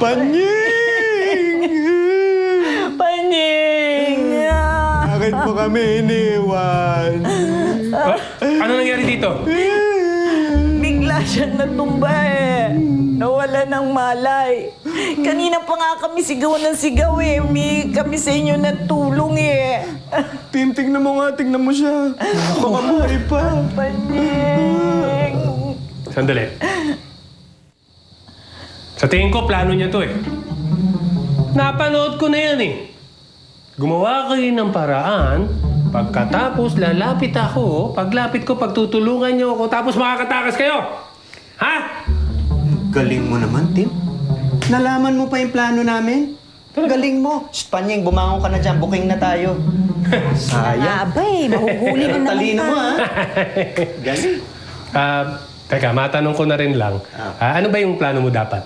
Panying! Panying! Bakit mo kami iniwan? Ano nangyari dito? Bigla siyang natumba eh. Nawala ng malay. Kanina pa nga kami sigaw ng sigaw eh. Humingi kami sa inyo ng tulong eh. Tim, tignan mo nga, tignan mo siya. Baka buhay pa. Panying! Sandali. Sa tingin ko, plano niya to eh. Napanood ko na yan eh. Gumawa kayo ng paraan, pagkatapos lalapit ako, paglapit ko, pagtutulungan niyo ako, tapos makakatakas kayo! Ha? Galing mo naman, Tim. Nalaman mo pa yung plano namin? Galing mo. Panying, bumangon ka na dyan. Booking na tayo. Sayang. Abay, mahuhuli na naman Talino mo, ha? Galing. Teka, matanong ko na rin lang. Ano ba yung plano mo dapat?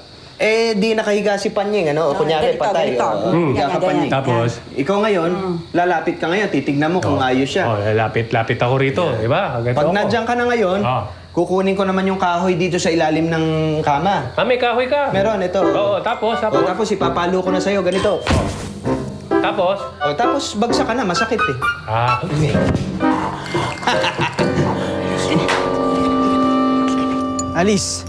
Di nakahiga si Panying, ano? Kunyari, patay. Higa ka, Panying. Tapos? Ikaw ngayon, lalapit ka ngayon, titignan mo kung ayos siya. Lapit ako rito, di ba? Pag nandiyan ka na ngayon, kukunin ko naman yung kahoy dito sa ilalim ng kama. May kahoy ka? Meron, ito. Oo, tapos? Tapos ipapalo ko na sa'yo, ganito. Tapos? Tapos bagsak ka na, masakit eh. Okay. Alice.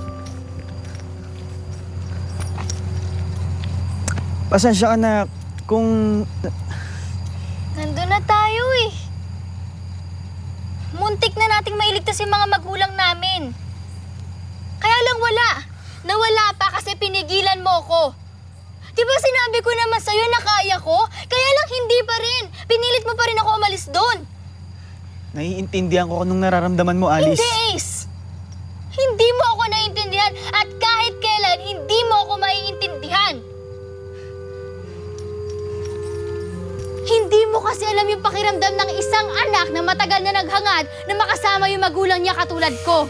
Pasensya ka na kung... Nandun na tayo eh. Muntik na nating mailigtas yung mga magulang namin. Kaya lang wala. Nawala pa kasi pinigilan mo ko. Di ba sinabi ko naman sa'yo na kaya ko? Kaya lang hindi pa rin. Pinilit mo pa rin ako umalis doon. Naiintindihan ko anong nararamdaman mo, Alice. Hindi, Ace. Hindi mo ako naiintindihan at kahit kailan, hindi mo ako maiintindihan. Hindi mo kasi alam yung pakiramdam ng isang anak na matagal na naghangad na makasama yung magulang niya katulad ko.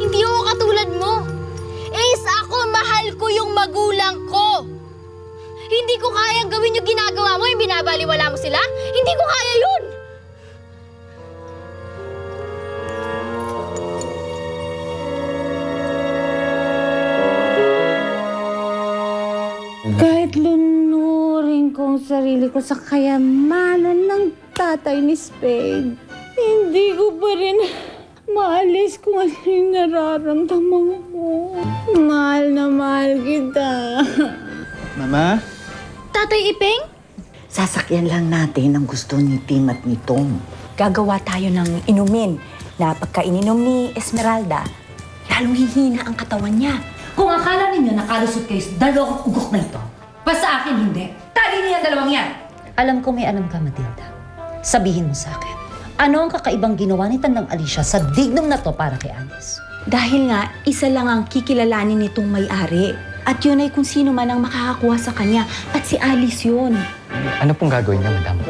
Hindi ako katulad mo. Ace, ako, mahal ko yung magulang ko. Hindi ko kayang gawin yung ginagawa mo, yung binabaliwala mo sila. Hindi ko kaya yun. Kahit lunurin ko ang sarili ko sa kayamanan ng tatay ni Spade, hindi ko pa rin maalis kung ano yung nararamdaman ko. Mahal na mahal kita. Mama? Tatay Ipeng? Sasakyan lang natin ang gusto ni Tim at ni Tom. Gagawa tayo ng inumin na pagka ininom ni Esmeralda, lalong hihina ang katawan niya. Kung akala ninyo nakalusot kayo sa dalawang ugok na ito, basta akin hindi. Tali niya ang dalawang yan! Alam ko may alam ka, Matilda. Sabihin mo sa akin, ano ang kakaibang ginawa ni Tandang Alicia sa dignum na to para kay Alice? Dahil nga, isa lang ang kikilalanin nitong may-ari. At yun ay kung sino man ang makakakuha sa kanya. At si Alice yun. Ano pong gagawin niya, madam?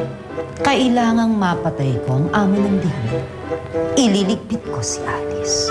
Kailangang mapatay ko ang amo ng dignum. Ililigpit ko si Alice.